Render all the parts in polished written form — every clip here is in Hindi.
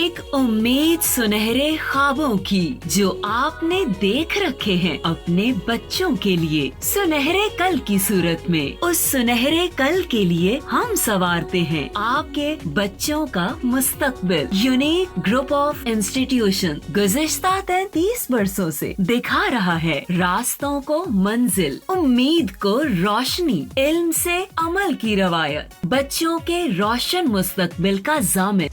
एक उम्मीद सुनहरे ख्वाबों की जो आपने देख रखे हैं अपने बच्चों के लिए, सुनहरे कल की सूरत में। उस सुनहरे कल के लिए हम संवारते हैं आपके बच्चों का मुस्तकबिल। यूनिक ग्रुप ऑफ इंस्टीट्यूशन गुज़िश्ता 33 वर्षों से दिखा रहा है रास्तों को मंजिल, उम्मीद को रोशनी, इल्म से अमल की रवायत, बच्चों के रोशन मुस्तकबिल का जामिन।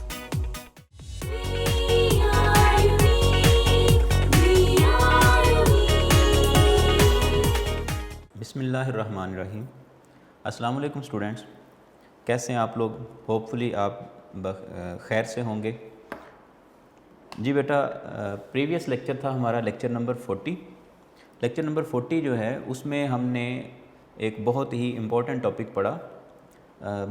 बिस्मिल्लाहिर्रहमानिर्रहीम। अस्सलाम वालेकुम स्टूडेंट्स, कैसे हैं आप लोग? होपफुली आप खैर से होंगे। जी बेटा, प्रीवियस लेक्चर था हमारा लेक्चर नंबर 40। लेक्चर नंबर 40 जो है उसमें हमने एक बहुत ही इम्पोर्टेंट टॉपिक पढ़ा,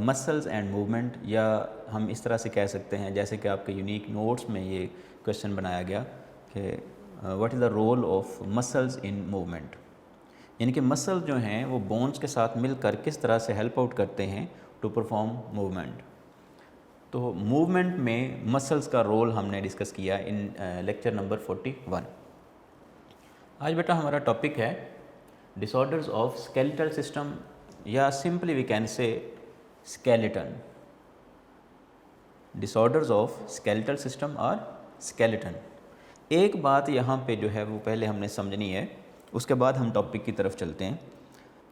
मसल्स एंड मूवमेंट, या हम इस तरह से कह सकते हैं जैसे कि आपके यूनिक नोट्स में ये क्वेश्चन बनाया गया कि what is the role of muscles in movement, यानी कि मसल जो हैं वो बोन्स के साथ मिलकर किस तरह से हेल्प आउट करते हैं टू परफॉर्म मूवमेंट। तो मूवमेंट में मसल्स का रोल हमने डिस्कस किया इन लेक्चर नंबर 41। आज बेटा हमारा टॉपिक है डिसऑर्डर्स ऑफ स्केलेटल सिस्टम, या simply we can say skeleton. Disorders of skeletal system और स्केलेटन। एक बात यहाँ पे जो है वो पहले हमने समझनी है, उसके बाद हम टॉपिक की तरफ चलते हैं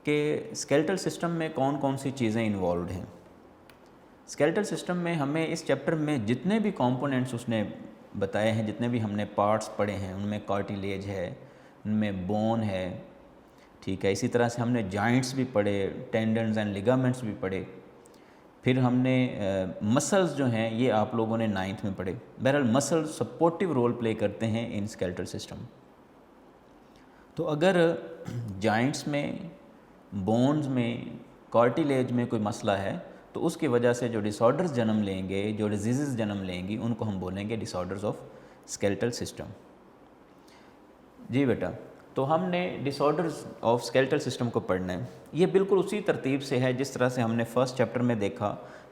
कि स्केलेटल सिस्टम में कौन कौन सी चीज़ें इन्वॉल्व हैं। स्केलेटल सिस्टम में हमें इस चैप्टर में जितने भी कंपोनेंट्स उसने बताए हैं, जितने भी हमने पार्ट्स पढ़े हैं, उनमें कार्टिलेज है, उनमें बोन है, ठीक है। इसी तरह से हमने जॉइंट्स भी पढ़े, टेंडन्स एंड लिगामेंट्स भी पढ़े। फिर हमने मसल्स जो हैं ये आप लोगों ने 9th में पढ़े। बहरहाल मसल सपोर्टिव रोल प्ले करते हैं इन स्केलेटल सिस्टम। तो अगर जॉइंट्स में, बोन्स में, कार्टिलेज में कोई मसला है तो उसकी वजह से जो डिसऑर्डर्स जन्म लेंगे, जो डिजीज़ जन्म लेंगी, उनको हम बोलेंगे डिसऑर्डर्स ऑफ स्केलेटल सिस्टम। जी बेटा, तो हमने डिसऑर्डर्स ऑफ स्केलेटल सिस्टम को पढ़ना है। ये बिल्कुल उसी तरतीब से है जिस तरह से हमने फर्स्ट चैप्टर में देखा।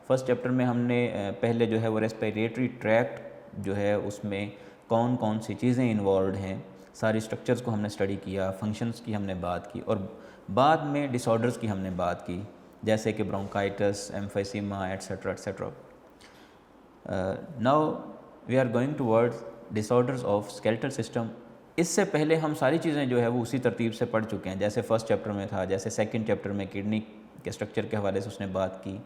फर्स्ट चैप्टर में हमने पहले जो है वो रेस्पिरेटरी ट्रैक्ट जो है उसमें कौन कौन सी चीज़ें इन्वॉल्व हैं, सारी स्ट्रक्चर्स को हमने स्टडी किया, फंक्शंस की हमने बात की, और बाद में डिसऑर्डर्स की हमने बात की, जैसे कि bronchitis, emphysema, etcetera etcetera. Now we are going towards disorders of skeletal system. इससे पहले हम सारी चीज़ें जो है वो उसी तरतीब से पढ़ चुके हैं, जैसे फर्स्ट चैप्टर में था, जैसे सेकंड चैप्टर में किडनी के स्ट्रक्चर के हवाले से उसने बात की,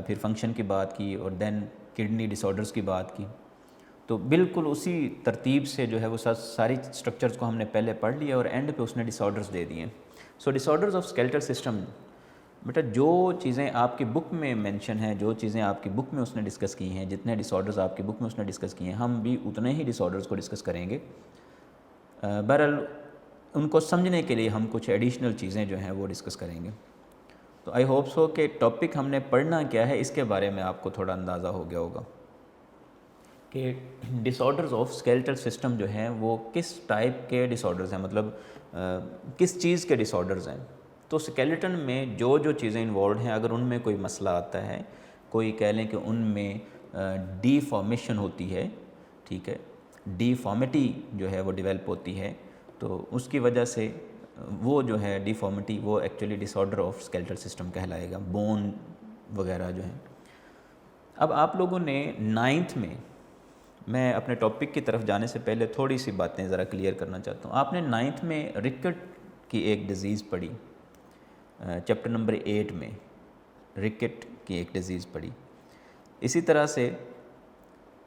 फिर फंक्शन की बात की, और देन किडनी डिसऑर्डर्स की बात की। तो बिल्कुल उसी तरतीब से जो है वो सारी स्ट्रक्चर्स को हमने पहले पढ़ लिया और एंड पे उसने डिसऑर्डर्स दे दिए। सो डिसऑर्डर्स ऑफ स्केलेटल सिस्टम, बेटा जो चीज़ें आपकी बुक में मेंशन हैं, जो चीज़ें आपकी बुक में उसने डिस्कस की हैं, जितने डिसऑर्डर्स आपकी बुक में उसने डिस्कस किए हैं, हम भी उतने ही डिसऑर्डर्स को डिस्कस करेंगे। बहरहाल उनको समझने के लिए हम कुछ एडिशनल चीज़ें जो हैं वो डिस्कस करेंगे। तो आई होप सो कि टॉपिक हमने पढ़ना क्या है इसके बारे में आपको थोड़ा अंदाज़ा हो गया होगा कि डिसऑर्डर्स ऑफ स्केलेटल सिस्टम जो हैं वो किस टाइप के डिसऑर्डर्स हैं, मतलब किस चीज़ के डिसऑर्डर्स हैं। तो स्केलेटन में जो जो चीज़ें इन्वॉल्व हैं, अगर उनमें कोई मसला आता है, कोई कह लें कि उनमें डीफॉर्मेशन होती है, ठीक है, डीफॉर्मिटी जो है वो डेवलप होती है, तो उसकी वजह से वो जो है डीफॉर्मिटी वो actually disorder of skeletal system कहलाएगा, बोन वगैरह जो है। अब आप लोगों ने 9th में, मैं अपने टॉपिक की तरफ जाने से पहले थोड़ी सी बातें ज़रा क्लियर करना चाहता हूँ। आपने 9th में रिकेट की एक डिज़ीज़ पढ़ी, चैप्टर नंबर 8 में रिकेट की एक डिज़ीज़ पढ़ी। इसी तरह से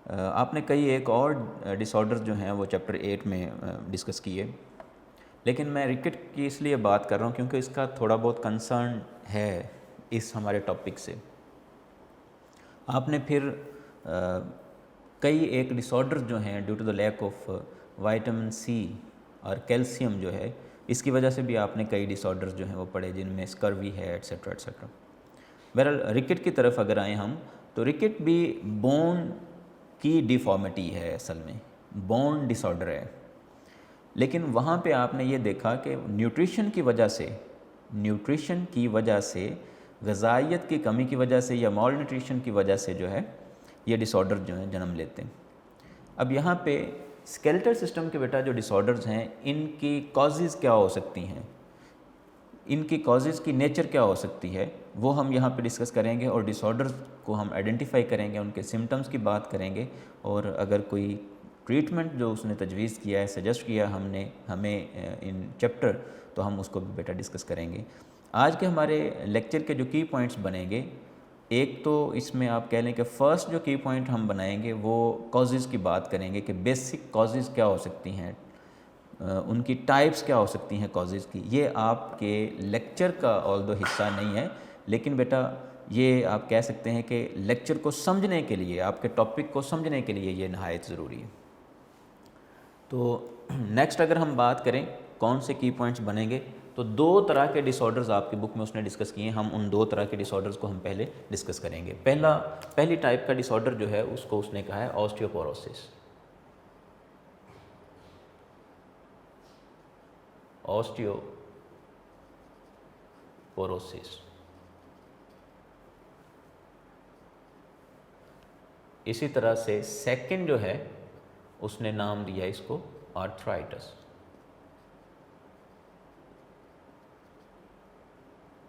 आपने कई एक और डिसऑर्डर्स जो हैं वो चैप्टर 8 में डिस्कस किए, लेकिन मैं रिकेट की इसलिए बात कर रहा हूँ क्योंकि इसका थोड़ा बहुत कंसर्न है इस हमारे टॉपिक से। आपने फिर कई एक डिसऑर्डर्स जो हैं due to the lack of vitamin C और कैल्शियम जो है, इसकी वजह से भी आपने कई डिसऑर्डर्स जो हैं वो पढ़े, जिनमें स्कर्वी है, एट्सेट्रा एट्सेट्रा। बहरहाल रिकेट की तरफ अगर आए हम, तो रिकेट भी बोन की डिफॉर्मिटी है, असल में बोन डिसऑर्डर है। लेकिन वहाँ पे आपने ये देखा कि न्यूट्रिशन की वजह से, ग़िज़ाइयत की कमी की वजह से या मॉल न्यूट्रिशन की वजह से जो है ये डिसऑर्डर जो हैं जन्म लेते हैं। अब यहाँ पे स्केलेटल सिस्टम के बेटा जो डिसऑर्डर्स हैं इनकी कॉजेज़ क्या हो सकती हैं, इनकी कॉजेज़ की नेचर क्या हो सकती है, वो हम यहाँ पे डिस्कस करेंगे और डिसऑर्डर्स को हम आइडेंटिफाई करेंगे, उनके सिम्टम्स की बात करेंगे और अगर कोई ट्रीटमेंट जो उसने तजवीज़ किया है, सजेस्ट किया हमें इन चैप्टर, तो हम उसको भी बेटा डिस्कस करेंगे। आज के हमारे लेक्चर के जो की पॉइंट्स बनेंगे, एक तो इसमें आप कह लें कि फ़र्स्ट जो की पॉइंट हम बनाएंगे वो कॉजेज़ की बात करेंगे कि बेसिक कॉजेज़ क्या हो सकती हैं, उनकी टाइप्स क्या हो सकती हैं कॉजेज़ की। ये आपके लेक्चर का ऑल्दो हिस्सा नहीं है, लेकिन बेटा ये आप कह सकते हैं कि लेक्चर को समझने के लिए, आपके टॉपिक को समझने के लिए ये नहायत ज़रूरी है। तो नेक्स्ट अगर हम बात करें कौन से की पॉइंट्स बनेंगे, तो दो तरह के डिसऑर्डर्स आपकी बुक में उसने डिस्कस किए हैं। हम उन दो तरह के डिसऑर्डर्स को हम पहले डिस्कस करेंगे। पहली टाइप का डिसऑर्डर जो है उसको उसने कहा है ऑस्टियोपोरोसिस। ऑस्टियोपोरोसिस। इसी तरह से सेकंड जो है उसने नाम दिया इसको आर्थराइटिस।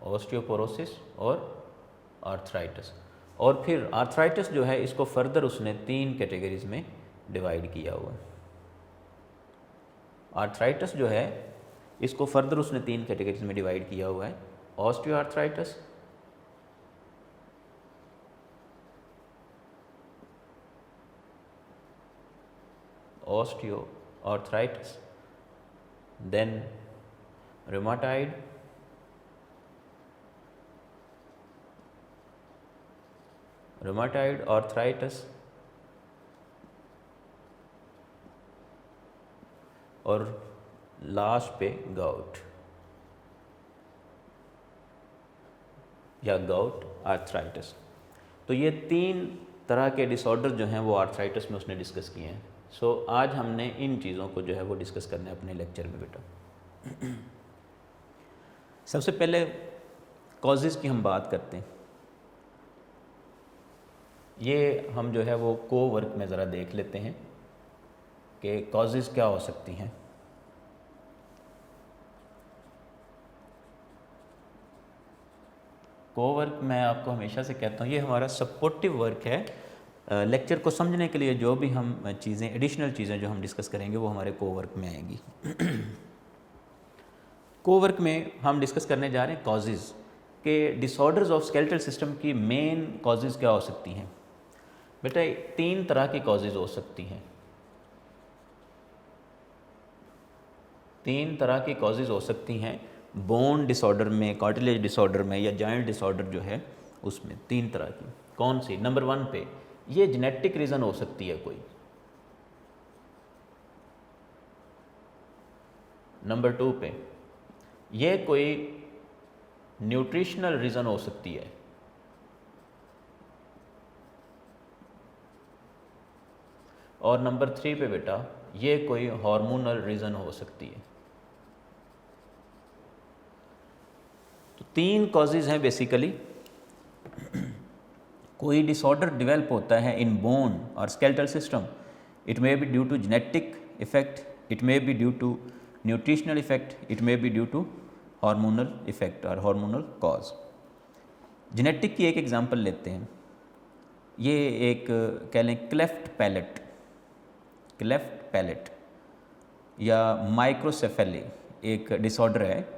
ऑस्टियोपोरोसिस और आर्थराइटिस। और फिर आर्थराइटिस जो है इसको फर्दर उसने 3 कैटेगरीज में डिवाइड किया हुआ है। आर्थराइटिस जो है इसको फर्दर उसने 3 कैटेगरीज में डिवाइड किया हुआ है। Osteo arthritis, osteoarthritis, then rheumatoid, rheumatoid arthritis और लास्ट पे गाउट या गाउट आर्थराइटिस। तो ये 3 तरह के डिसऑर्डर जो हैं वो आर्थराइटिस में उसने डिस्कस किए हैं। सो आज हमने इन चीज़ों को जो है वो डिस्कस करना है अपने लेक्चर में बेटा। सबसे पहले कॉजेज़ की हम बात करते हैं। ये हम जो है वो को वर्क में ज़रा देख लेते हैं कि कॉजेज़ क्या हो सकती हैं। को वर्क मैं आपको हमेशा से कहता हूँ ये हमारा सपोर्टिव वर्क है। लेक्चर को समझने के लिए जो भी हम चीज़ें, एडिशनल चीज़ें जो हम डिस्कस करेंगे वो हमारे को वर्क में आएंगी। को वर्क में हम डिस्कस करने जा रहे हैं कॉजेज़ के डिसऑर्डर्स ऑफ स्केलेटल सिस्टम की मेन कॉजेज़ क्या हो सकती हैं। बेटा 3 तरह की कॉजेज़ हो सकती हैं। 3 तरह की कॉजेज़ हो सकती हैं बोन डिसऑर्डर में, कार्टिलेज डिसऑर्डर में या जॉइंट डिसऑर्डर जो है उसमें 3 तरह की। कौन सी? नंबर 1 पे ये जेनेटिक रीज़न हो सकती है कोई। नंबर 2 पे ये कोई न्यूट्रिशनल रीज़न हो सकती है। और नंबर 3 पे बेटा ये कोई हार्मोनल रीज़न हो सकती है। तो 3 कॉजेज़ हैं बेसिकली। कोई डिसऑर्डर डेवलप होता है इन बोन और skeletal system, it may be due to genetic effect, it may be due to nutritional effect, it may be due to hormonal effect और हार्मोनल कॉज। जेनेटिक की एक एग्जांपल लेते हैं। ये एक कह लें क्लेफ्ट पैलेट या माइक्रोसेफेली एक डिसऑर्डर है,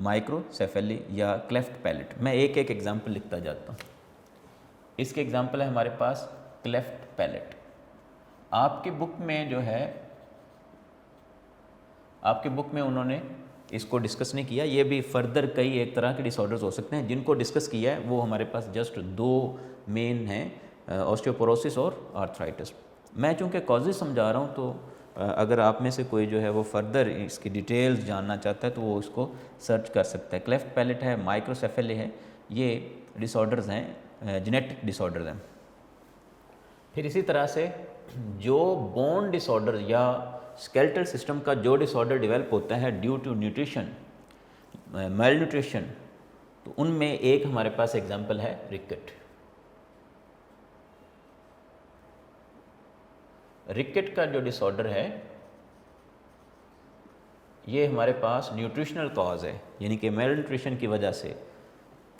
माइक्रोसेफेली या क्लेफ्ट पैलेट। मैं एक एक एग्जांपल लिखता जाता हूँ। इसके एग्जांपल है हमारे पास क्लेफ्ट पैलेट। आपकी बुक में जो है, आपकी बुक में उन्होंने इसको डिस्कस नहीं किया। ये भी फर्दर कई एक तरह के डिसऑर्डर्स हो सकते हैं। जिनको डिस्कस किया है वो हमारे पास जस्ट 2 मेन हैं, ऑस्टियोपोरोसिस और आर्थराइटिस। मैं चूँकि कॉजेज़ समझा रहा हूँ तो अगर आप में से कोई जो है वो फर्दर इसकी डिटेल्स जानना चाहता है तो वो उसको सर्च कर सकता है। क्लेफ्ट पैलेट है, माइक्रोसेफेली है, ये डिसऑर्डर्स हैं, जेनेटिक डिसऑर्डर्स हैं। फिर इसी तरह से जो बोन डिसऑर्डर या स्केलेटल सिस्टम का जो डिसऑर्डर डेवलप होता है due to nutrition, malnutrition, तो उनमें एक हमारे पास एग्जांपल है रिकेट। रिकेट का जो डिसऑर्डर है ये हमारे पास न्यूट्रिशनल कॉज है, यानी कि मेल न्यूट्रिशन की वजह से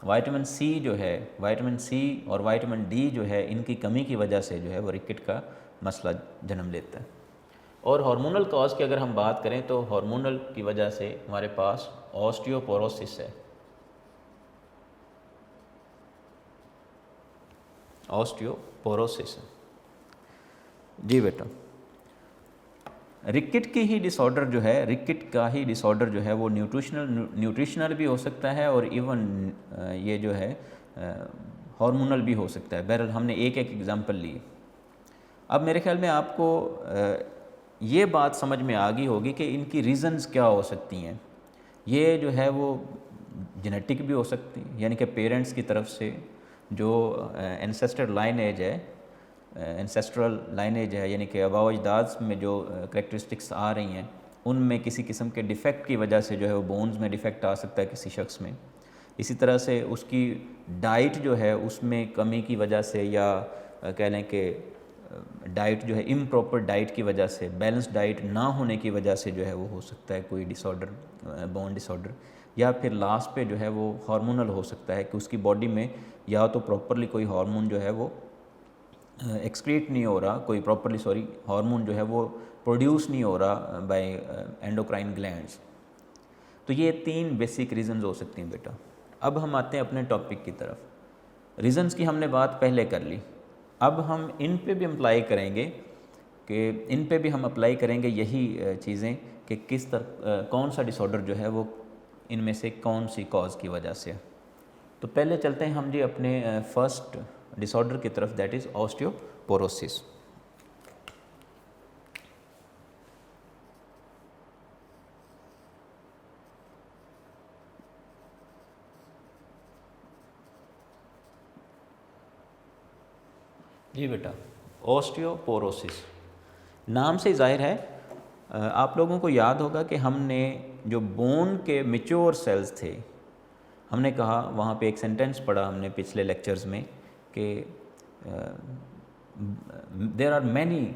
विटामिन सी जो है, विटामिन सी और विटामिन डी जो है, इनकी कमी की वजह से जो है वो रिकेट का मसला जन्म लेता है। और हार्मोनल कॉज की अगर हम बात करें तो हार्मोनल की वजह से हमारे पास ऑस्टियोपोरोसिस है। ऑस्टियोपोरोसिस जी बेटा, रिकेट की ही डिसऑर्डर जो है, रिकेट का ही डिसऑर्डर जो है वो न्यूट्रिशनल भी हो सकता है और इवन ये जो है हार्मोनल भी हो सकता है। बहरहाल हमने एक एक एग्जांपल ली। अब मेरे ख्याल में आपको ये बात समझ में आ गई होगी कि इनकी रीज़न्स क्या हो सकती हैं। ये जो है वो जेनेटिक भी हो सकती है, यानी कि पेरेंट्स की तरफ से जो एंसेस्टर लाइनेज है, एंसेस्ट्रल लाइनेज है, यानी कि आबा अजदाद में जो करेक्टरिस्टिक्स आ रही हैं उनमें किसी किस्म के डिफ़ेक्ट की वजह से जो है वो बोन्स में डिफ़ेक्ट आ सकता है किसी शख्स में। इसी तरह से उसकी डाइट जो है उसमें कमी की वजह से, या कह लें कि डाइट जो है इम्प्रॉपर डाइट की वजह से, बैलेंस डाइट ना होने की वजह से जो है वो हो सकता है कोई डिसऑर्डर, बोन डिसऑर्डर। या फिर लास्ट पे जो है वो हार्मोनल हो सकता है कि उसकी बॉडी में या तो प्रॉपरली कोई हार्मोन जो है वो एक्सक्रीट नहीं हो रहा, कोई प्रॉपरली हार्मोन जो है वो प्रोड्यूस नहीं हो रहा बाय एंडोक्राइन ग्लैंड्स। तो ये 3 बेसिक रीज़न्स हो सकती हैं बेटा। अब हम आते हैं अपने टॉपिक की तरफ। रीज़न्स की हमने बात पहले कर ली, अब हम इन पे भी अप्लाई करेंगे कि इन पे भी हम अप्लाई करेंगे यही चीज़ें कि किस तरह कौन सा डिसऑर्डर जो है वो इनमें से कौन सी कॉज की वजह से। तो पहले चलते हैं हम जी अपने फर्स्ट डिसऑर्डर की तरफ, दैट इज़ ऑस्टियोपोरोसिस। जी बेटा, ऑस्टियोपोरोसिस नाम से ज़ाहिर है, आप लोगों को याद होगा कि हमने जो बोन के मैच्योर सेल्स थे, हमने कहा वहाँ पे एक सेंटेंस पढ़ा हमने पिछले लेक्चर्स में कि there are many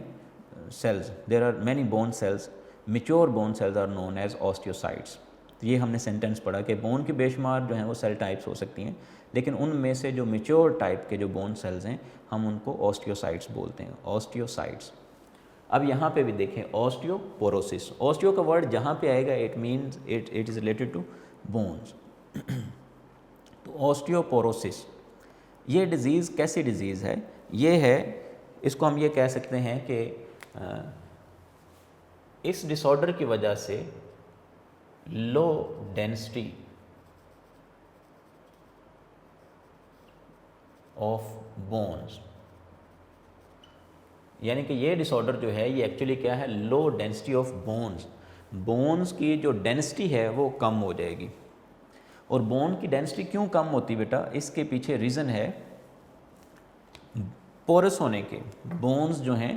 cells, there are many bone cells, mature bone cells are known as osteocytes. तो ये हमने सेंटेंस पढ़ा कि बोन की बेशुमार जो हैं वो सेल टाइप्स हो सकती हैं, लेकिन उनमें से जो मैच्योर टाइप के जो बोन सेल्स हैं हम उनको ऑस्टियोसाइट्स बोलते हैं, ऑस्टियोसाइट्स। अब यहाँ पे भी देखें ऑस्टियोपोरोसिस, ऑस्टियो का वर्ड जहाँ पे आएगा it means it is related to bones. तो ऑस्टियोपोरोसिस ये डिज़ीज़ कैसी डिज़ीज़ है? ये है, इसको हम ये कह सकते हैं कि इस डिसऑर्डर की वजह से लो डेंसिटी ऑफ बोन्स, यानी कि ये डिसऑर्डर जो है ये एक्चुअली क्या है, low density of bones. Bones की जो डेंसिटी है वो कम हो जाएगी। और बोन की डेंसिटी क्यों कम होती बेटा? इसके पीछे रीज़न है पोरस होने के। बोन्स जो हैं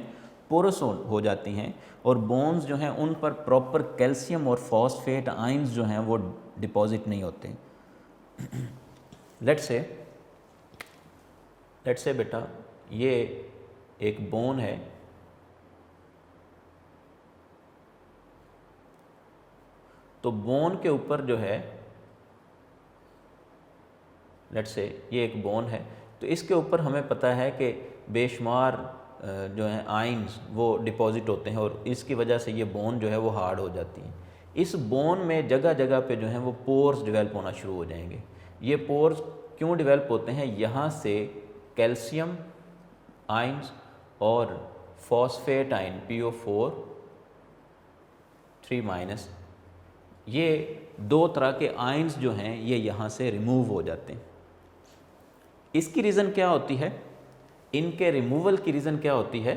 पोरस हो जाती हैं और बोन्स जो हैं उन पर प्रॉपर कैल्शियम और फॉस्फेट आयंस जो हैं वो डिपॉजिट नहीं होते। लेट्स से बेटा ये एक बोन है, तो बोन के ऊपर जो है, लेट्स से ये एक बोन है, तो इसके ऊपर हमें पता है कि बेशुमार जो हैं आयंस वो डिपॉजिट होते हैं और इसकी वजह से ये बोन जो है वो हार्ड हो जाती है। इस बोन में जगह जगह पे जो है वो पोर्स डेवलप होना शुरू हो जाएंगे। ये पोर्स क्यों डेवलप होते हैं? यहाँ से कैल्शियम आयंस और फॉस्फेट आयन PO4 3-, ये 2 तरह के आयंस जो हैं ये यहाँ से रिमूव हो जाते हैं। इसकी रीज़न क्या होती है? इनके रिमूवल की रीज़न क्या होती है?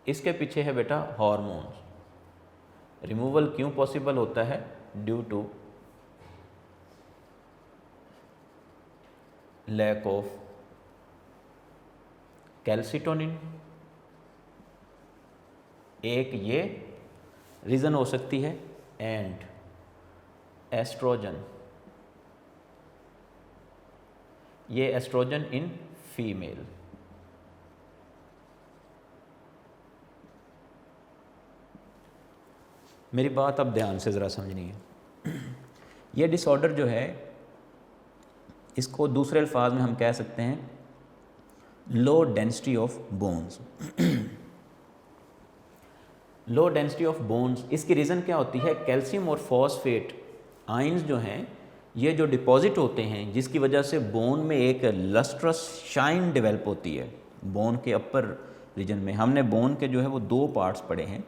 इसके पीछे है बेटा हार्मोन्स। रिमूवल क्यों पॉसिबल होता है? Due to lack of calcitonin. एक ये रीज़न हो सकती है, एंड एस्ट्रोजन। ये एस्ट्रोजन इन फीमेल। मेरी बात अब ध्यान से ज़रा समझनी है। ये डिसऑर्डर जो है, इसको दूसरे अल्फाज में हम कह सकते हैं लो density of bones. Low density of bones, इसकी रीज़न क्या होती है? कैल्शियम और फॉस्फेट आयंस जो हैं, ये जो डिपॉजिट होते हैं, जिसकी वजह से बोन में एक लस्ट्रस शाइन डेवलप होती है बोन के अपर रीजन में। हमने बोन के जो है वो 2 पार्ट्स पढ़े हैं,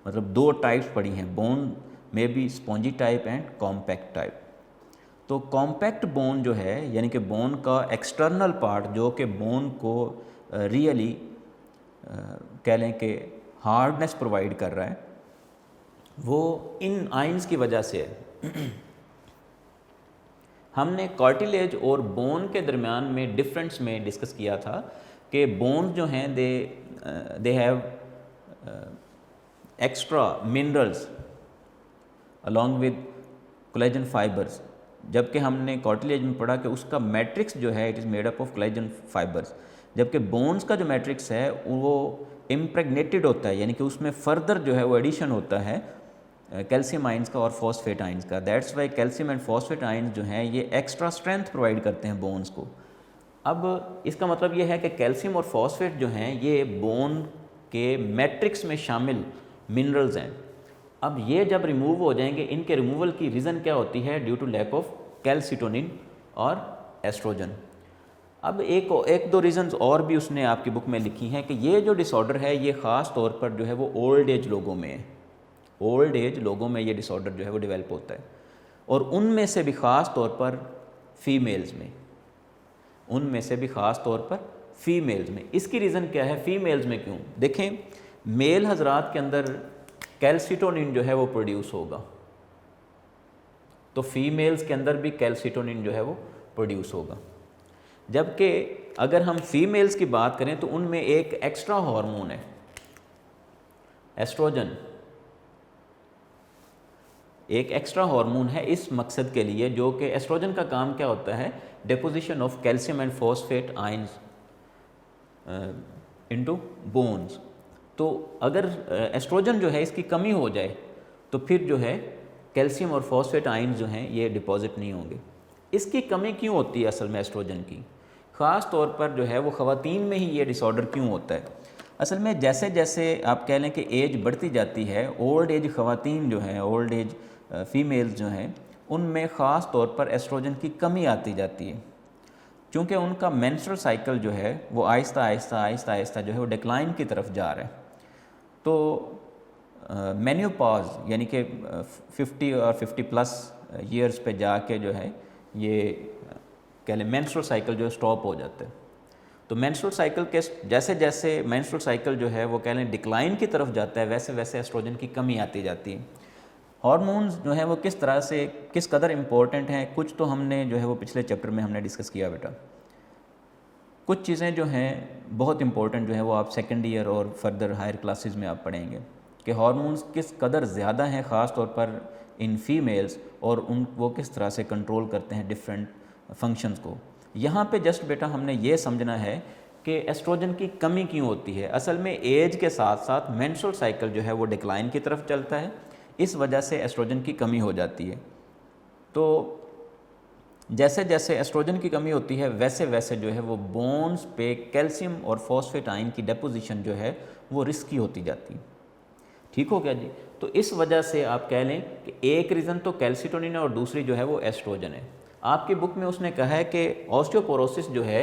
मतलब 2 टाइप्स पढ़ी हैं, बोन में भी spongy type and compact type. तो कॉम्पैक्ट बोन जो है, यानी कि बोन का एक्सटर्नल पार्ट जो कि बोन को रियली कह लें कि हार्डनेस प्रोवाइड कर रहा है, वो इन आयंस की वजह से है। हमने कार्टिलेज और बोन के दरमियान में डिफरेंस में डिस्कस किया था कि बोन जो हैं they have extra minerals along with collagen fibres, जबकि हमने कार्टिलेज में पढ़ा कि उसका मैट्रिक्स जो है it is made up of collagen fibres, जबकि बोन्स का जो मैट्रिक्स है वो इम्प्रेगनेटेड होता है, यानी कि उसमें फर्दर जो है वो एडिशन होता है कैल्शियम आयंस का और फॉस्फेट आयंस का। That's why calcium and phosphate ions जो हैं ये एक्स्ट्रा स्ट्रेंथ प्रोवाइड करते हैं बोन्स को। अब इसका मतलब ये है कि कैल्शियम और फॉस्फेट जो हैं ये बोन के मैट्रिक्स में शामिल मिनरल्स हैं। अब ये जब रिमूव हो जाएंगे, इनके रिमूवल की रीज़न क्या होती है? Due to lack of calcitonin और एस्ट्रोजन। अब एक दो रीज़न्स और भी उसने आपकी बुक में लिखी हैं कि ये जो डिसऑर्डर है ये ख़ास तौर पर जो है वो ओल्ड एज लोगों में है। ओल्ड एज लोगों में ये डिसऑर्डर जो है वो डेवलप होता है, और उनमें से भी ख़ास तौर पर फीमेल्स में, उनमें से भी ख़ास तौर पर फीमेल्स में। इसकी रीज़न क्या है? फीमेल्स में क्यों? देखें, मेल हजरात के अंदर कैल्सिटोनिन जो है वो प्रोड्यूस होगा, तो फीमेल्स के अंदर भी कैल्सिटोनिन जो है वो प्रोड्यूस होगा। जबकि अगर हम फीमेल्स की बात करें तो उनमें एक एक्स्ट्रा हार्मोन है एस्ट्रोजन, एक एक्स्ट्रा हार्मोन है इस मकसद के लिए, जो कि एस्ट्रोजन का काम क्या होता है? Deposition of calcium and phosphate ions into bones. तो अगर एस्ट्रोजन जो है इसकी कमी हो जाए तो फिर जो है कैल्शियम और फॉस्फेट आयंस जो हैं ये डिपॉजिट नहीं होंगे। इसकी कमी क्यों होती है असल में एस्ट्रोजन की? ख़ास तौर पर जो है वो ख़वातीन में ही ये डिसऑर्डर क्यों होता है? असल में जैसे जैसे आप कह लें कि एज बढ़ती जाती है, ओल्ड एज ख़वातीन जो हैं, ओल्ड एज फीमेल्स जो हैं, उनमें ख़ास तौर पर एस्ट्रोजन की कमी आती जाती है, क्योंकि उनका मेंस्ट्रुअल साइकिल जो है वो आहिस्ता आहिस्ता जो है वो डिक्लाइन की तरफ जा रहा है। तो मेन्योपॉज यानी कि 50 और 50+ ईयर्स पे जाके जो है ये कह लें मेंस्ट्रुअल साइकिल जो है स्टॉप हो जाता है। तो मेंस्ट्रुअल साइकिल के जैसे जैसे मेंस्ट्रुअल साइकिल जो है वो कह लें डिक्लाइन की तरफ जाता है, वैसे वैसे एस्ट्रोजन की कमी आती जाती है। हार्मोन्स जो है वो किस तरह से किस कदर इम्पोर्टेंट हैं, कुछ तो हमने जो है वो पिछले चैप्टर में हमने डिस्कस किया बेटा। कुछ चीज़ें जो हैं बहुत इंपॉर्टेंट जो है वो आप सेकेंड ईयर और फर्दर हायर क्लासेस में आप पढ़ेंगे कि हार्मोन्स किस कदर ज़्यादा हैं ख़ास तौर पर इन फीमेल्स, और वो किस तरह से कंट्रोल करते हैं डिफरेंट फंक्शंस को। यहाँ पे जस्ट बेटा हमने ये समझना है कि एस्ट्रोजन की कमी क्यों होती है। असल में एज के साथ साथ मेंस्ट्रुअल साइकिल जो है वो डिक्लाइन की तरफ चलता है, इस वजह से एस्ट्रोजन की कमी हो जाती है। तो जैसे जैसे एस्ट्रोजन की कमी होती है वैसे वैसे जो है वो बोन्स पे कैल्शियम और फॉस्फेट आयन की डेपोजिशन जो है वो रिस्की होती जाती है। ठीक हो गया जी? तो इस वजह से आप कह लें कि एक रीज़न तो कैल्सिटोनिन है और दूसरी जो है वो एस्ट्रोजन है। आपकी बुक में उसने कहा है कि ऑस्टियोपोरोसिस जो है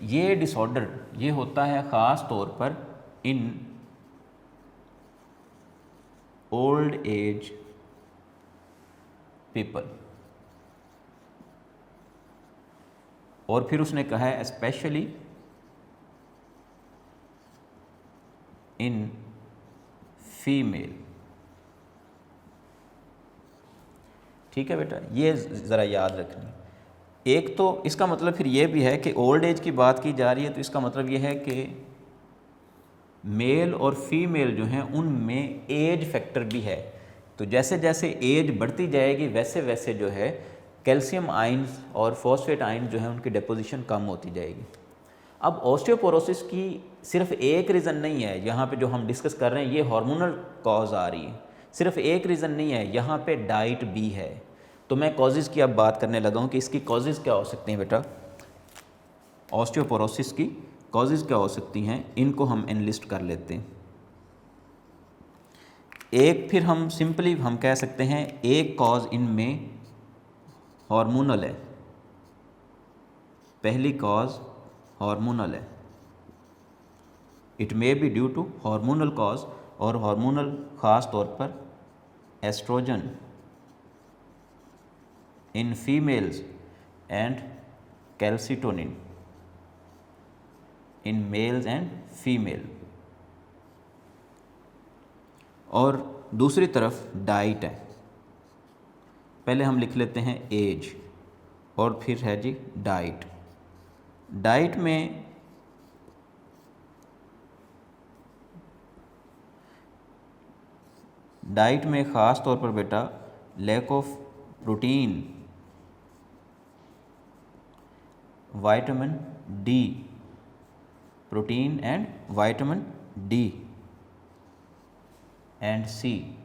ये डिसऑर्डर ये होता है ख़ास तौर पर इन ओल्ड एज पीपल, और फिर उसने कहा है स्पेशली इन फीमेल। ठीक है बेटा, ये ज़रा याद रखनी। एक तो इसका मतलब फिर ये भी है कि ओल्ड एज की बात की जा रही है, तो इसका मतलब ये है कि मेल और फीमेल जो हैं उनमें एज फैक्टर भी है। तो जैसे जैसे एज बढ़ती जाएगी वैसे वैसे जो है कैल्शियम आयंस और फॉस्फेट आयंस जो है उनकी डिपोजिशन कम होती जाएगी। अब ऑस्टियोपोरोसिस की सिर्फ एक रीज़न नहीं है यहाँ पे जो हम डिस्कस कर रहे हैं, ये हार्मोनल कॉज आ रही है। सिर्फ एक रीज़न नहीं है, यहाँ पे डाइट भी है। तो मैं कॉजेज़ की अब बात करने लगा हूँ कि इसकी कॉजेज़ क्या हो सकती हैं बेटा। ऑस्टियोपोरोसिस की कॉजेज़ क्या हो सकती हैं, इनको हम एनलिस्ट कर लेते हैं। एक, फिर हम सिंपली हम कह सकते हैं एक कॉज इनमें हार्मोनल है। पहली कॉज हार्मोनल है, it may be due to hormonal cause, और हार्मोनल ख़ास तौर पर estrogen in females and calcitonin in males and female. और दूसरी तरफ डाइट है। पहले हम लिख लेते हैं एज, और फिर है जी डाइट। डाइट में ख़ास तौर पर बेटा lack of protein, vitamin D, protein and vitamin D and C.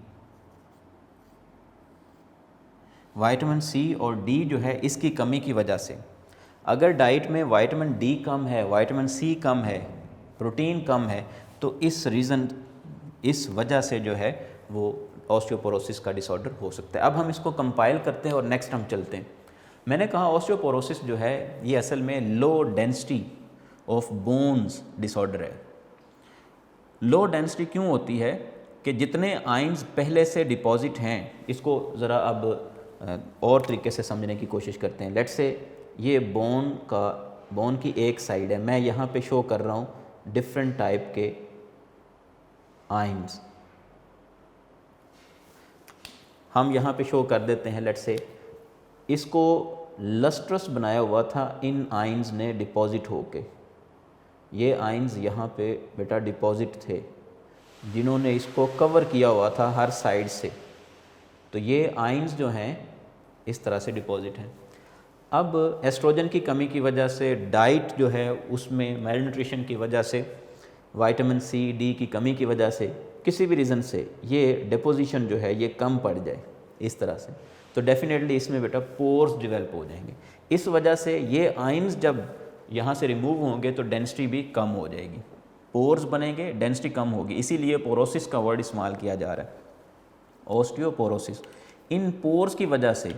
Vitamin C और डी जो है इसकी कमी की वजह से, अगर डाइट में विटामिन डी कम है, विटामिन सी कम है, प्रोटीन कम है, तो इस वजह से जो है वो ऑस्टियोपोरोसिस का डिसऑर्डर हो सकता है। अब हम इसको कंपाइल करते हैं और नेक्स्ट हम चलते हैं। मैंने कहा ऑस्टियोपोरोसिस जो है ये असल में low density of bones disorder है। लो डेंसिटी क्यों होती है कि जितने आइंस पहले से डिपॉजिट हैं, इसको ज़रा अब और तरीके से समझने की कोशिश करते हैं। लेट्स से ये बोन की एक साइड है, मैं यहाँ पे शो कर रहा हूँ डिफरेंट टाइप के आइंस। हम यहाँ पे शो कर देते हैं, लेट्स से इसको लस्ट्रस बनाया हुआ था इन आइंस ने डिपॉजिट होके। ये आइंस यहाँ पे बेटा डिपॉजिट थे जिन्होंने इसको कवर किया हुआ था हर साइड से। तो ये आइंस जो हैं इस तरह से डिपॉजिट हैं। अब एस्ट्रोजन की कमी की वजह से, डाइट जो है उसमें मेलन्यूट्रिशन की वजह से, विटामिन सी डी की कमी की वजह से, किसी भी रीज़न से ये डिपोजिशन जो है ये कम पड़ जाए इस तरह से, तो डेफिनेटली इसमें बेटा पोर्स डेवलप हो जाएंगे। इस वजह से ये आइंस जब यहाँ से रिमूव होंगे तो डेंसिटी भी कम हो जाएगी, पोर्स बनेंगे, डेंसिटी कम होगी। इसीलिए पोरोसिस का वर्ड इस्तेमाल किया जा रहा है, ऑस्टियोपोरोसिस। इन पोर्स की वजह से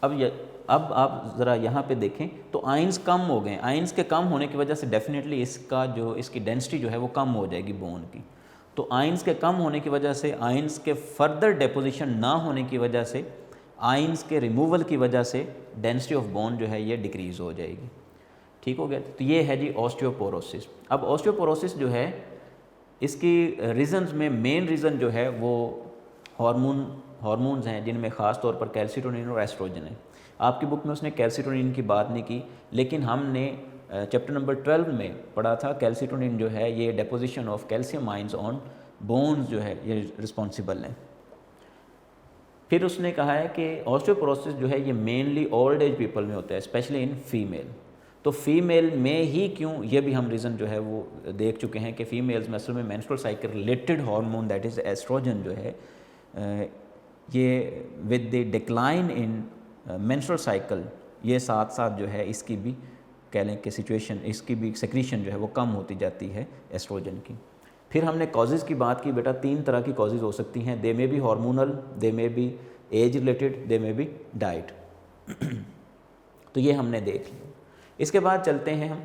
अब आप ज़रा यहाँ पे देखें तो आइंस कम हो गए। आइंस के कम होने की वजह से डेफिनेटली इसकी डेंसिटी जो है वो कम हो जाएगी बोन की। तो आइंस के कम होने की वजह से, आइंस के फर्दर डेपोजिशन ना होने की वजह से, आइंस के रिमूवल की वजह से डेंसिटी ऑफ बोन जो है ये डिक्रीज़ हो जाएगी। ठीक हो गया। तो ये है जी ऑस्टियोपोरोसिस। अब ऑस्टियोपोरोसिस जो है इसकी रीज़न्स में मेन रीज़न जो है वो हार्मोन्स हैं, जिनमें ख़ास तौर पर कैल्सिटोनिन और एस्ट्रोजन है। आपकी बुक में उसने कैल्सिटोनिन की बात नहीं की, लेकिन हमने चैप्टर नंबर 12 में पढ़ा था कैल्सिटोनिन जो है ये deposition of calcium ions on bones जो है ये रिस्पॉन्सिबल है। फिर उसने कहा है कि ऑस्टियोपोरोसिस जो है ये मेनली ओल्ड एज पीपल में होता है, स्पेशली इन फीमेल। तो फीमेल में ही क्यों, ये भी हम रीज़न जो है वो देख चुके हैं कि फ़ीमेल्स में असल में menstrual cycle related hormone that is estrogen जो है ये with the decline in menstrual cycle ये साथ साथ जो है इसकी भी कह लें कि सिचुएशन, इसकी भी सेक्रीशन जो है वो कम होती जाती है एस्ट्रोजन की। फिर हमने कॉजेज़ की बात की बेटा, 3 तरह की कॉजेज़ हो सकती हैं। They may be hormonal, they may be age related, they may be diet. तो ये हमने देख लिया। इसके बाद चलते हैं हम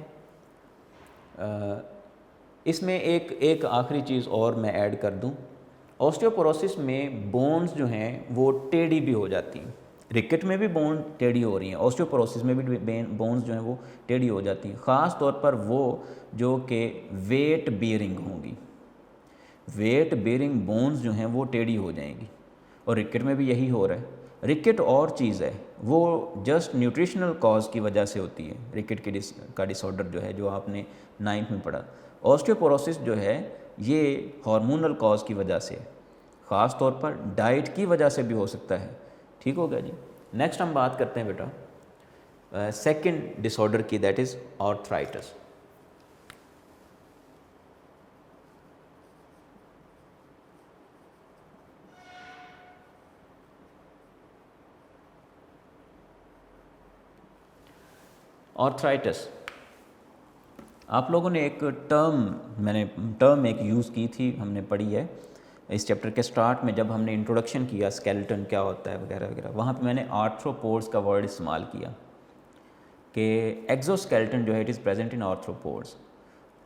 इसमें एक आखिरी चीज़ और मैं ऐड कर दूं। ऑस्टियोपोरोसिस में बोन्स जो हैं वो टेढ़ी भी हो जाती हैं। रिकेट में भी बोन टेढ़ी हो रही हैं, ऑस्टियोपोरोसिस में भी बोन्स जो हैं वो टेढ़ी हो जाती हैं। ख़ास तौर पर वो जो कि वेट बेयरिंग होंगी, वेट बेयरिंग बोन्स जो हैं वो टेढ़ी हो जाएंगी, और रिकेट में भी यही हो रहा है। रिकेट और चीज़ है, वो जस्ट न्यूट्रिशनल कॉज की वजह से होती है। रिकेट का डिसऑर्डर जो है जो आपने 9th में पढ़ा। ऑस्टियोपोरोसिस जो है ये हार्मोनल कॉज की वजह से, ख़ास तौर पर डाइट की वजह से भी हो सकता है। ठीक हो गया जी। नेक्स्ट हम बात करते हैं बेटा सेकंड डिसऑर्डर की, दैट इज़ आर्थराइटिस। ऑर्थराइटिस, आप लोगों ने एक टर्म एक यूज़ की थी, हमने पढ़ी है इस चैप्टर के स्टार्ट में, जब हमने इंट्रोडक्शन किया स्केलेटन क्या होता है वगैरह वगैरह, वहाँ पे मैंने आर्थ्रोपोड्स का वर्ड इस्तेमाल किया कि एक्सोस्केलेटन जो है it is present in arthropods.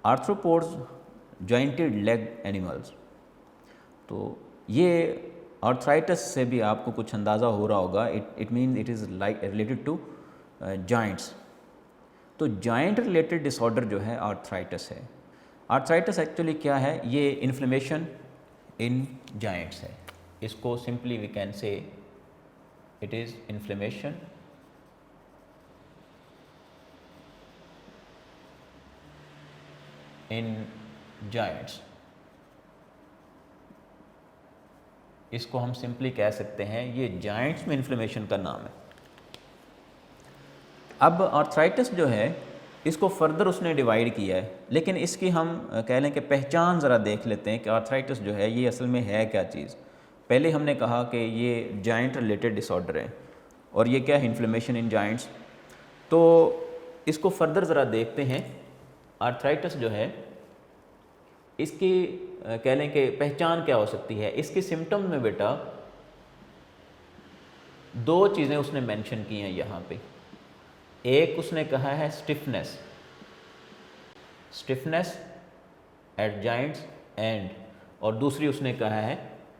Arthropods jointed leg animals. तो ये आर्थराइटिस से भी आपको कुछ अंदाज़ा हो रहा होगा, it mean it is like related to joints. तो जॉइंट रिलेटेड डिसऑर्डर जो है आर्थराइटिस है। आर्थराइटिस एक्चुअली क्या है, ये इन्फ्लेमेशन इन जॉइंट्स है। इसको simply we can say it is inflammation in joints. इसको हम सिंपली कह सकते हैं ये जॉइंट्स में इन्फ्लेमेशन का नाम है। अब आर्थराइटिस जो है इसको फर्दर उसने डिवाइड किया है, लेकिन इसकी हम कह लें कि पहचान ज़रा देख लेते हैं कि आर्थराइटिस जो है ये असल में है क्या चीज़। पहले हमने कहा कि ये जॉइंट रिलेटेड डिसऑर्डर है और ये क्या है, इन्फ्लेमेशन इन जॉइंट्स। तो इसको फर्दर ज़रा देखते हैं। आर्थराइटिस जो है इसकी कह लें कि पहचान क्या हो सकती है। इसकी सिम्टम में बेटा दो चीज़ें उसने मेंशन की हैं यहाँ पे। एक उसने कहा है स्टिफनेस एट जॉइंट्स एंड, और दूसरी उसने कहा है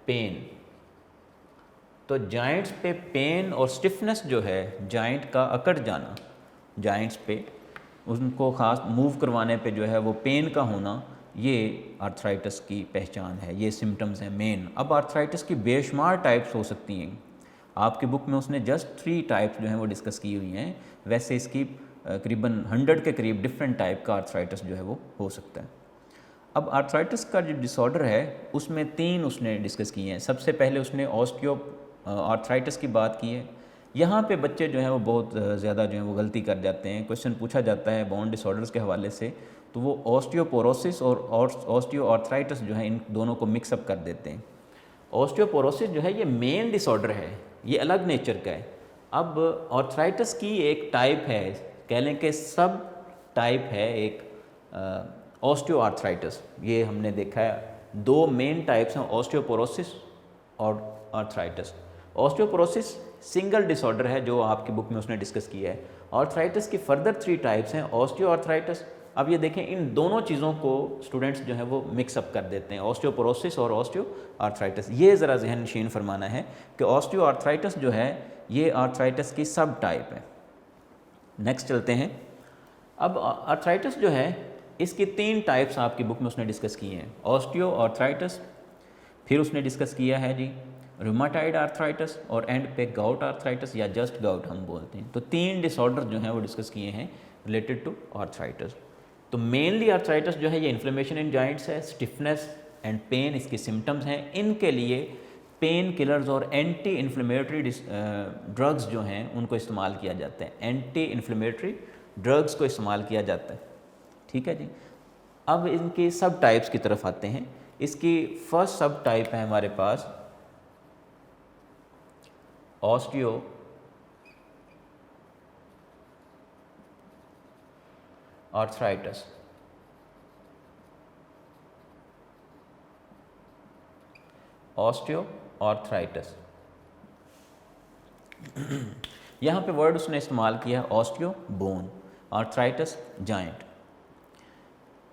पेन। तो जॉइंट्स पे पेन और स्टिफनेस जो है, जॉइंट का अकड़ जाना, जॉइंट्स पे उनको ख़ास मूव करवाने पे जो है वो पेन का होना, ये आर्थराइटिस की पहचान है, ये सिम्टम्स हैं मेन। अब आर्थराइटिस की बेशुमार टाइप्स हो सकती हैं। आपकी बुक में उसने जस्ट 3 टाइप्स जो हैं वो डिस्कस की हुई हैं, वैसे इसकी करीबन 100 के करीब डिफरेंट टाइप का आर्थराइटिस जो है वो हो सकता है। अब आर्थराइटिस का जो डिसऑर्डर है उसमें 3 उसने डिस्कस किए हैं। सबसे पहले उसने ऑस्टियो आर्थराइटिस की बात की है। यहाँ पे बच्चे जो हैं वो बहुत ज़्यादा जो है वो गलती कर जाते हैं। क्वेश्चन पूछा जाता है बोन डिसऑर्डर्स के हवाले से, तो वो ऑस्टियोपोरोसिस और ऑस्टियो आर्थराइटिस जो है इन दोनों को मिक्सअप कर देते हैं। ऑस्टियोपोरोसिस जो है ये मेन डिसऑर्डर है, ये अलग नेचर का है। अब आर्थराइटिस की एक टाइप है, कह लें कि सब टाइप है एक ऑस्टियो आर्थराइटिस। ये हमने देखा है 2 मेन टाइप्स हैं, ऑस्टियोपोरोसिस और आर्थराइटिस। ऑस्टियोपोरोसिस सिंगल डिसऑर्डर है जो आपकी बुक में उसने डिस्कस किया है। आर्थराइटिस की फर्दर 3 टाइप्स हैं, ऑस्टियो आर्थराइटिस। अब ये देखें, इन दोनों चीज़ों को स्टूडेंट्स जो है वो मिक्सअप कर देते हैं, ऑस्टियोपोरोसिस और ऑस्टियो आर्थराइटिस। ये ज़रा जहन नशीन फरमाना है कि ऑस्टियो आर्थराइटिस जो है ये आर्थराइटिस की सब टाइप है। नेक्स्ट चलते हैं। अब आर्थराइटिस जो है इसकी 3 टाइप्स आपकी बुक में उसने डिस्कस किए हैं, ऑस्टियो आर्थराइटिस, फिर उसने डिस्कस किया है जी रूमाटाइड आर्थराइटिस, और एंड पे गाउट आर्थराइटिस या जस्ट गाउट हम बोलते हैं। तो 3 डिसऑर्डर जो हैं वो डिस्कस किए हैं रिलेटेड टू आर्थराइटिस। तो मेनली आर्थराइटिस जो है ये इन्फ्लेमेशन इन जॉइंट्स है, स्टिफनेस एंड पेन इसके सिम्टम्स हैं। इनके लिए पेन किलर्स और एंटी इन्फ्लेमेटरी ड्रग्स जो हैं उनको इस्तेमाल किया जाता है, एंटी इन्फ्लेमेटरी ड्रग्स को इस्तेमाल किया जाता है। ठीक है जी। अब इनकी सब टाइप्स की तरफ आते हैं। इसकी फर्स्ट सब टाइप है हमारे पास ऑस्टियो आर्थराइटिस। ऑस्टियो आर्थराइटिस, यहाँ पे वर्ड उसने इस्तेमाल किया osteo bone, arthritis joint.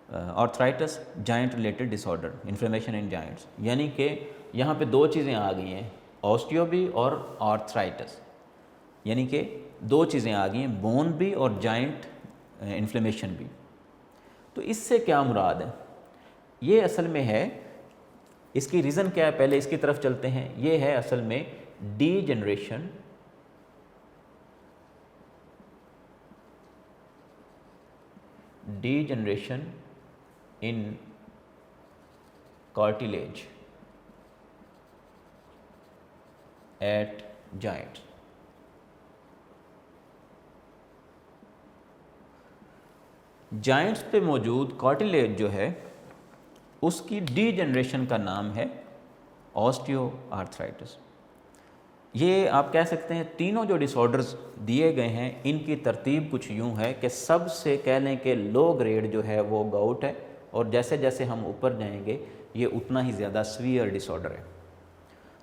Arthritis joint related disorder, inflammation in joints, यानी कि यहाँ पे 2 चीज़ें आ गई हैं, ऑस्टियो भी और आर्थराइटिस, यानी कि 2 चीज़ें आ गई हैं, बोन भी और जॉइंट इन्फ्लेमेशन भी। तो इससे क्या मुराद है? ये असल में है, इसकी रीज़न क्या है, पहले इसकी तरफ चलते हैं। ये है असल में degeneration in cartilage at joints. Joints पे मौजूद कार्टिलेज जो है उसकी डीजनरेशन का नाम है ऑस्टियो आर्थराइटिस। ये आप कह सकते हैं तीनों जो डिसऑर्डर्स दिए गए हैं इनकी तरतीब कुछ यूँ है कि सबसे कह लें कि लो ग्रेड जो है वो गाउट है, और जैसे जैसे हम ऊपर जाएंगे ये उतना ही ज़्यादा सीवियर डिसऑर्डर है।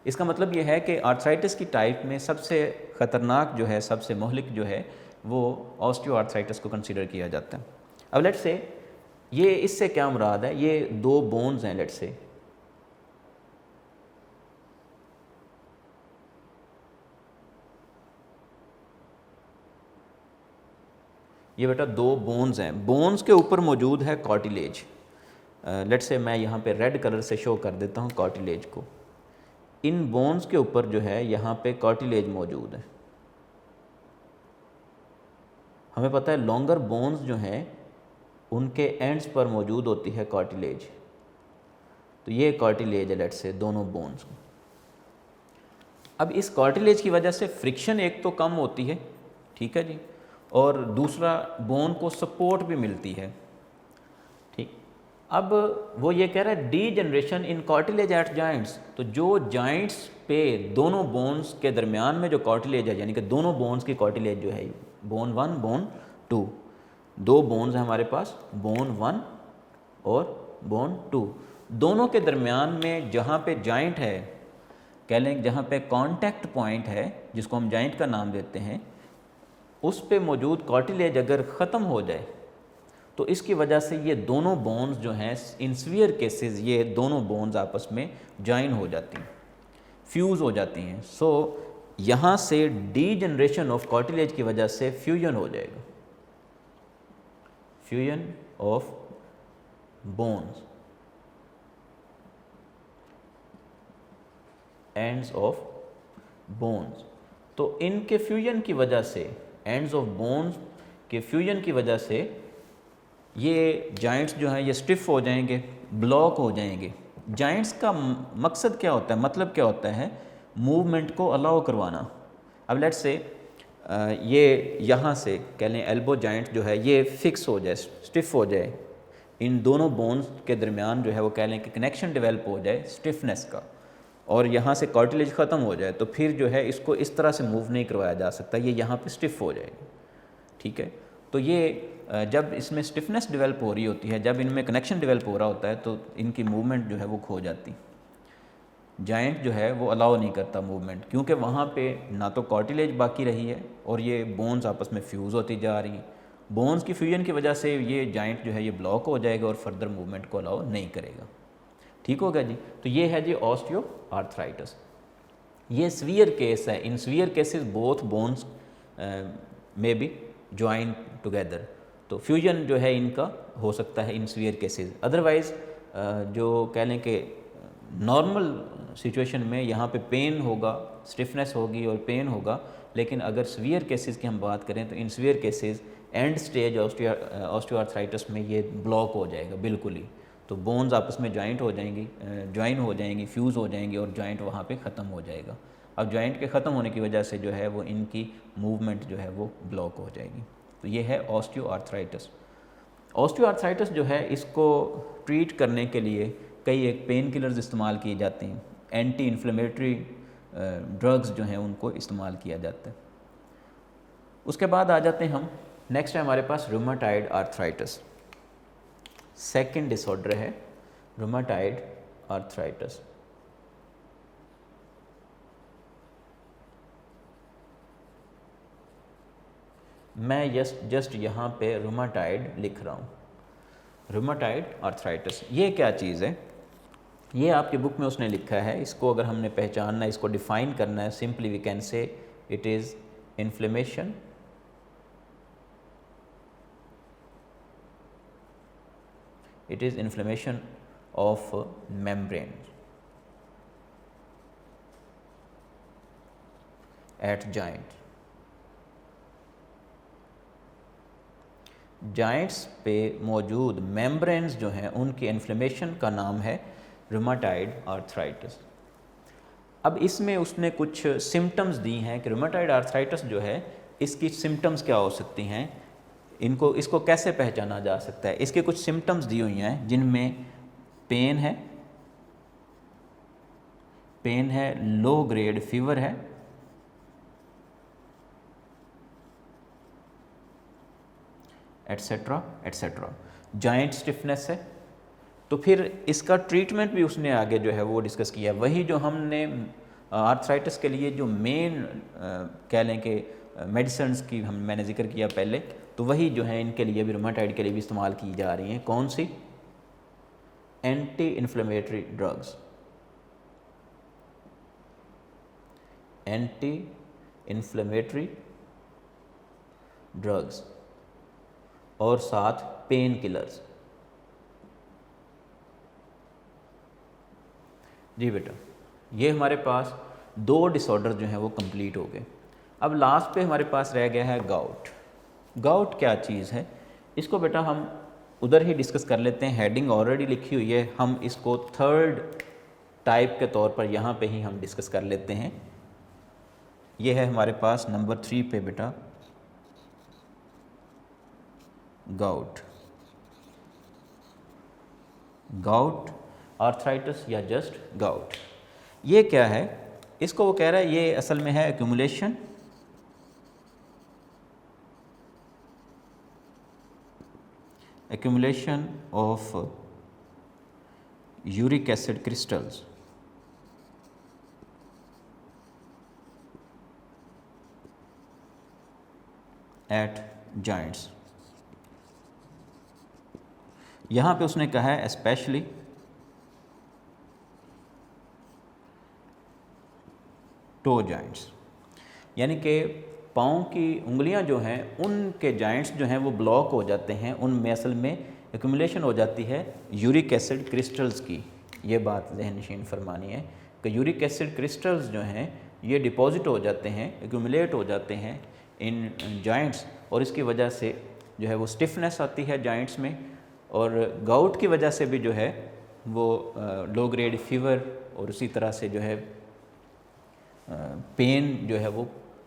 इसका मतलब ये है कि आर्थराइटिस की टाइप में सबसे ख़तरनाक जो है, सबसे मोहलिक जो है, वो ऑस्टियोआर्थराइटिस को कंसीडर किया जाता है। अब लेट्स से ये इससे क्या मुराद है, ये दो बोन्स हैं, लेट्स से ये बेटा दो बोन्स हैं, बोन्स के ऊपर मौजूद है कार्टिलेज। लेट्स से मैं यहाँ पे रेड कलर से शो कर देता हूँ कार्टिलेज को। इन बोन्स के ऊपर जो है यहाँ पे कार्टिलेज मौजूद है। हमें पता है लॉन्गर बोन्स जो हैं उनके एंड्स पर मौजूद होती है कार्टिलेज। तो ये कार्टिलेज है लेट्स से दोनों बोन्स। अब इस कार्टिलेज की वजह से फ्रिक्शन एक तो कम होती है, ठीक है जी, और दूसरा बोन को सपोर्ट भी मिलती है, ठीक। अब वो ये कह रहा है degeneration in cartilage at joints. तो जो जॉइंट्स पे दोनों बोन्स के दरमियान में जो कार्टिलेज है, यानी कि दोनों बोन्स की कार्टिलेज जो है, बोन 1 बोन 2, दो बोन्स हैं हमारे पास, बोन 1 और बोन 2, दोनों के दरमियान में जहाँ पे जॉइंट है, कह लें जहाँ पे कांटेक्ट पॉइंट है जिसको हम जॉइंट का नाम देते हैं, उस पे मौजूद कार्टिलेज अगर ख़त्म हो जाए तो इसकी वजह से ये दोनों बोन्स जो हैं इन सीवियर केसेस ये दोनों बोन्स आपस में जॉइन हो जाती हैं, फ्यूज़ हो जाती हैं। सो यहाँ से डी जनरेशन ऑफ कार्टिलेज की वजह से फ्यूजन हो जाएगा, fusion of bones, ends of bones. तो इनके फ्यूजन की वजह से, एंड्स ऑफ बोन्स के फ्यूजन की वजह से ये जॉइंट्स जो हैं ये स्टिफ हो जाएंगे, ब्लॉक हो जाएंगे। जॉइंट्स का मकसद क्या होता है, मतलब क्या होता है, मूवमेंट को अलाउ करवाना। अब लेट्स से ये यहाँ से कह लें एल्बो जॉइंट जो है ये फिक्स हो जाए, स्टिफ हो जाए, इन दोनों बोन्स के दरमियान जो है वो कह लें कि कनेक्शन डेवलप हो जाए स्टिफनेस का, और यहाँ से कार्टिलेज ख़त्म हो जाए, तो फिर जो है इसको इस तरह से मूव नहीं करवाया जा सकता, ये यहाँ पे स्टिफ हो जाएगी, ठीक है। तो ये जब इसमें स्टिफनेस डेवलप हो रही होती है, जब इनमें कनेक्शन डेवलप हो रहा होता है, तो इनकी मूवमेंट जो है वो खो जाती, जॉइंट जो है वो अलाउ नहीं करता मूवमेंट, क्योंकि वहाँ पे ना तो कार्टिलेज बाकी रही है और ये बोन्स आपस में फ्यूज़ होती जा रही हैं। बोन्स की फ्यूजन की वजह से ये जॉइंट जो है ये ब्लॉक हो जाएगा और फर्दर मूवमेंट को अलाउ नहीं करेगा, ठीक होगा जी। तो ये है जी ऑस्टियोआर्थराइटिस। ये सीवियर केस है। In severe cases both bones में बी ज्वाइन टुगेदर, तो फ्यूजन जो है इनका हो सकता है इन सीवियर केसेस। अदरवाइज़ जो कह लें कि नॉर्मल सिचुएशन में यहाँ पे पेन होगा, स्टिफनेस होगी और पेन होगा, लेकिन अगर सीवियर केसेस की हम बात करें तो in severe cases and stage osteoarthritis में ये ब्लॉक हो जाएगा बिल्कुल ही। तो बोन्स आपस में ज्वाइन हो जाएंगी, फ्यूज़ हो जाएंगी और जॉइंट वहाँ पे ख़त्म हो जाएगा। अब जॉइंट के ख़त्म होने की वजह से जो है वो इनकी मूवमेंट जो है वो ब्लॉक हो जाएगी। तो ये है ऑस्टियोआर्थराइटिस। ऑस्टियोआर्थराइटिस जो है इसको ट्रीट करने के लिए कई एक पेन किलर्स इस्तेमाल किए जाते हैं, एंटी इन्फ्लेमेटरी ड्रग्स जो हैं उनको इस्तेमाल किया जाता है। उसके बाद आ जाते हैं हम, नेक्स्ट है हमारे पास रूमेटॉइड आर्थराइटिस। सेकंड डिसऑर्डर है रूमेटॉइड आर्थराइटिस। मैं जस्ट यहाँ पे रूमेटॉइड लिख रहा हूँ, रूमेटॉइड आर्थराइटिस। ये क्या चीज़ है, ये आपकी बुक में उसने लिखा है। इसको अगर हमने पहचानना है, इसको डिफ़ाइन करना है, simply we can say it is inflammation of membranes at joint। Joints पे मौजूद मेम्ब्रेन्स जो हैं उनकी इन्फ्लेमेशन का नाम है रूमेटॉइड आर्थराइटिस। अब इसमें उसने कुछ सिम्टम्स दी हैं कि रूमेटॉइड आर्थराइटिस जो है इसकी सिम्टम्स क्या हो सकती हैं, इसको कैसे पहचाना जा सकता है। इसके कुछ सिम्टम्स दी हुई हैं जिनमें पेन है, लो ग्रेड फीवर है, एट्सेट्रा एट्सेट्रा। जॉइंट स्टिफनेस है तो फिर इसका ट्रीटमेंट भी उसने आगे जो है वो डिस्कस किया। वही जो हमने आर्थराइटिस के लिए जो मेन कह लें कि मेडिसिन्स की मैंने जिक्र किया पहले, तो वही जो है इनके लिए भी, रूमेटाइड के लिए भी इस्तेमाल की जा रही हैं। कौन सी? Anti inflammatory drugs, anti inflammatory drugs और साथ पेन किलर्स। जी बेटा, ये हमारे पास 2 डिसऑर्डर जो हैं वो कंप्लीट हो गए। अब लास्ट पे हमारे पास रह गया है गाउट। गाउट क्या चीज़ है, इसको बेटा हम उधर ही डिस्कस कर लेते हैं। हेडिंग ऑलरेडी लिखी हुई है, हम इसको 3rd टाइप के तौर पर यहाँ पे ही हम डिस्कस कर लेते हैं। ये है हमारे पास नंबर 3 पे बेटा, गाउट। गाउट आर्थराइटिस या जस्ट गाउट, ये क्या है? इसको वो कह रहा है ये असल में है accumulation of uric acid crystals at joints. यहाँ पे उसने कहा है स्पेशली टो जॉइंट्स, यानी कि पाँव की उंगलियां जो हैं उनके जॉइंट्स जो हैं वो ब्लॉक हो जाते हैं, उनमें असल में एक्यूमुलेशन हो जाती है यूरिक एसिड क्रिस्टल्स की। ये बात ज़हन नशीन फरमानी है कि यूरिक एसिड क्रिस्टल्स जो हैं ये डिपॉजिट हो जाते हैं, एक्यूमुलेट हो जाते हैं इन जॉइंट्स, और इसकी वजह से जो है वो स्टिफनेस आती है जॉइंट्स में, और गाउट की वजह से भी जो है वो लो ग्रेड फीवर और उसी तरह से जो है पेन जो है वो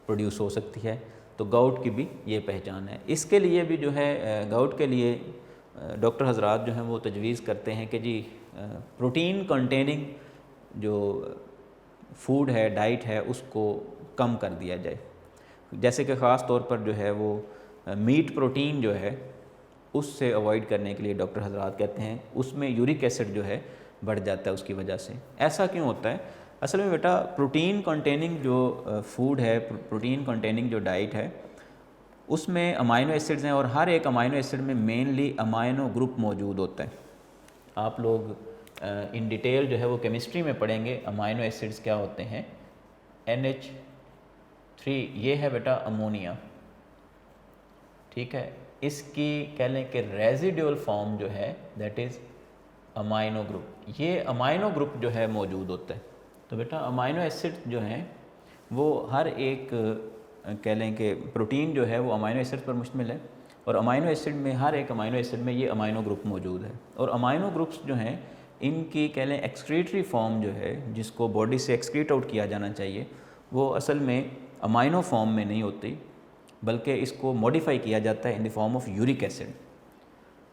प्रोड्यूस हो सकती है। तो गाउट की भी ये पहचान है। इसके लिए भी जो है गाउट के लिए डॉक्टर हजरात जो हैं वो तजवीज़ करते हैं कि जी प्रोटीन कंटेनिंग जो फूड है, डाइट है, उसको कम कर दिया जाए। जैसे कि ख़ास तौर पर जो है वो मीट प्रोटीन जो है उससे अवॉइड करने के लिए डॉक्टर हजरात कहते हैं उसमें यूरिक एसिड जो है बढ़ जाता है उसकी वजह से। ऐसा क्यों होता है? असल में बेटा प्रोटीन कंटेनिंग जो फूड है, प्रोटीन कंटेनिंग जो डाइट है, उसमें अमाइनो एसिड्स हैं और हर एक अमाइनो एसिड में मेनली अमाइनो ग्रुप मौजूद होता है। आप लोग इन डिटेल जो है वो केमिस्ट्री में पढ़ेंगे अमाइनो एसिड्स क्या होते हैं। NH3 ये है बेटा अमोनिया, ठीक है। इसकी कह लें कि रेजिडुअल फॉर्म जो है दैट इज़ अमाइनो ग्रुप। ये अमाइनो ग्रुप जो है मौजूद होता है। तो बेटा अमाइनो एसिड जो हैं वो हर एक कह लें कि प्रोटीन जो है वो अमाइनो एसिड पर मुश्तमिल है, और अमाइनो एसिड में हर एक अमाइनो एसिड में ये अमाइनो ग्रुप मौजूद है। और अमाइनो ग्रुप्स जो हैं इनकी कह लें एक्सक्रीटरी फॉर्म जो है जिसको बॉडी से एक्सक्रीट आउट किया जाना चाहिए वो असल में अमाइनो फॉर्म में नहीं होती, बल्कि इसको मॉडिफाई किया जाता है in the form of uric acid,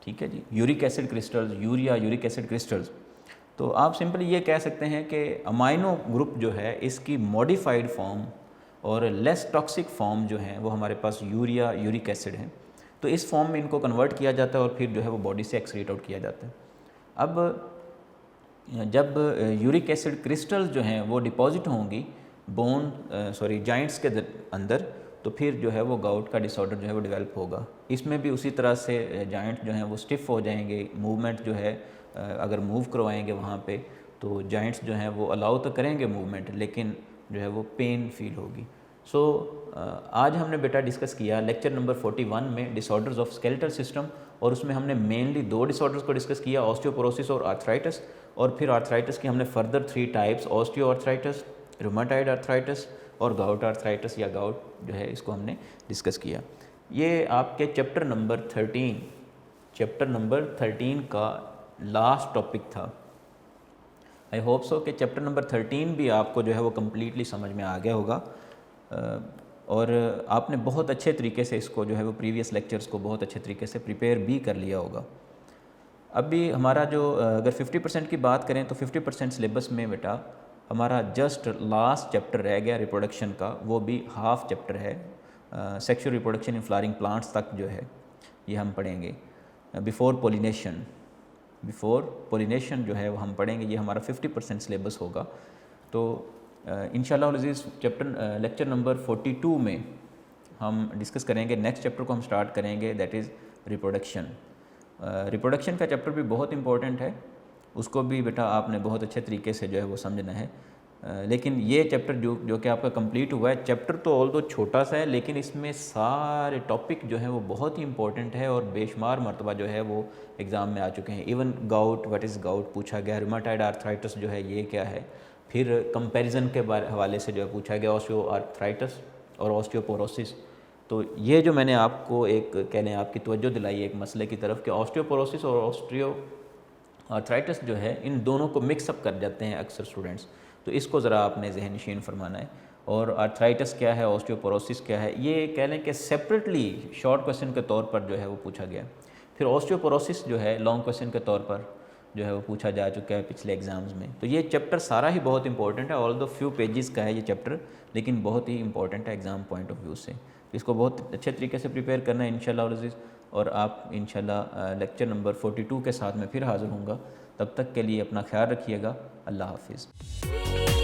ठीक है जी। Uric acid crystals, urea uric acid crystals. तो आप सिंपली ये कह सकते हैं कि अमाइनो ग्रुप जो है इसकी मॉडिफाइड फॉर्म और लेस टॉक्सिक फॉर्म जो है वो हमारे पास यूरिया यूरिक एसिड है। तो इस फॉर्म में इनको कन्वर्ट किया जाता है और फिर जो है वो बॉडी से एक्सक्रीट आउट किया जाता है। अब जब यूरिक एसिड क्रिस्टल्स जो हैं वो डिपॉजिट होंगी जॉइंट्स के अंदर, तो फिर जो है वो गाउट का डिसऑर्डर जो है वो डेवलप होगा। इसमें भी उसी तरह से जॉइंट जो हैं वो स्टिफ हो जाएंगे। मूवमेंट जो है अगर मूव करवाएंगे वहाँ पे तो जॉइंट्स जो हैं वो अलाउ तो करेंगे मूवमेंट, लेकिन जो है वो पेन फील होगी। सो आज हमने बेटा डिस्कस किया लेक्चर नंबर 41 में डिसऑर्डर्स ऑफ स्केलेटल सिस्टम, और उसमें हमने मेनली 2 डिसऑर्डर्स को डिस्कस किया, ऑस्टियोपोरोसिस और आर्थराइटिस। और फिर आर्थराइटिस की हमने further 3 types, osteo arthritis, rheumatoid arthritis और गाउट आर्थराइटिस या गाउट जो है इसको हमने डिस्कस किया। ये आपके चैप्टर नंबर 13 का लास्ट टॉपिक था। आई होप सो कि चैप्टर नंबर 13 भी आपको जो है वो कम्प्लीटली समझ में आ गया होगा, और आपने बहुत अच्छे तरीके से इसको जो है वो प्रीवियस लेक्चर्स को बहुत अच्छे तरीके से प्रिपेयर भी कर लिया होगा। अभी हमारा जो अगर 50% की बात करें तो 50% सिलेबस में बेटा हमारा जस्ट लास्ट चैप्टर रह गया रिप्रोडक्शन का, वो भी हाफ चैप्टर है, sexual reproduction in flowering plants तक जो है ये हम पढ़ेंगे। बिफोर पोलिनेशन जो है वो हम पढ़ेंगे, ये हमारा 50% सिलेबस होगा। तो इंशाल्लाह अज़ीज़ चैप्टर लेक्चर नंबर 42 में हम डिस्कस करेंगे, नेक्स्ट चैप्टर को हम स्टार्ट करेंगे, दैट इज़ रिप्रोडक्शन। रिप्रोडक्शन का चैप्टर भी बहुत इंपॉर्टेंट है, उसको भी बेटा आपने बहुत अच्छे तरीके से जो है वो समझना है। लेकिन ये चैप्टर जो कि आपका कंप्लीट हुआ है, चैप्टर तो ऑल दो छोटा सा है, लेकिन इसमें सारे टॉपिक जो हैं वो बहुत ही इंपॉर्टेंट है और बेशुमार मरतबा जो है वो एग्ज़ाम में आ चुके हैं। Even gout, what is gout पूछा गया, रूमेटॉइड आर्थराइटिस जो है ये क्या है, फिर कंपैरिजन के हवाले से जो है पूछा गया ऑस्टियो आर्थराइटिस और ऑस्टियोपोरोसिस। तो ये जो मैंने आपको एक कह लें आपकी तवज्जो दिलाई एक मसले की तरफ कि ऑस्टियोपोरोसिस और ऑस्टियो आर्थराइटिस जो है इन दोनों को मिक्सअप कर जाते हैं अक्सर स्टूडेंट्स, तो इसको ज़रा आपने जहन नशीन फरमाना है। और आर्थराइटिस क्या है, ऑस्टियोपोरोसिस क्या है, ये कह लें कि सेपरेटली शॉर्ट क्वेश्चन के तौर पर जो है वो पूछा गया। फिर ऑस्टियोपोरोसिस जो है लॉन्ग क्वेश्चन के तौर पर जो है वो पूछा जा चुका है पिछले एग्ज़ाम्स में। तो ये चैप्टर सारा ही बहुत इंपॉर्टेंट है, ऑल दो फ्यू पेजेस का है ये चैप्टर, लेकिन बहुत ही इंपॉर्टेंट है एग्ज़ाम पॉइंट ऑफ व्यू से। तो इसको बहुत अच्छे तरीके से प्रिपेयर करना है इंशाल्लाह अज़ीज़। और आप इंशाल्लाह लेक्चर नंबर 42 के साथ में फिर हाज़िर होऊंगा। तब तक के लिए अपना ख्याल रखिएगा। अल्लाह हाफिज़।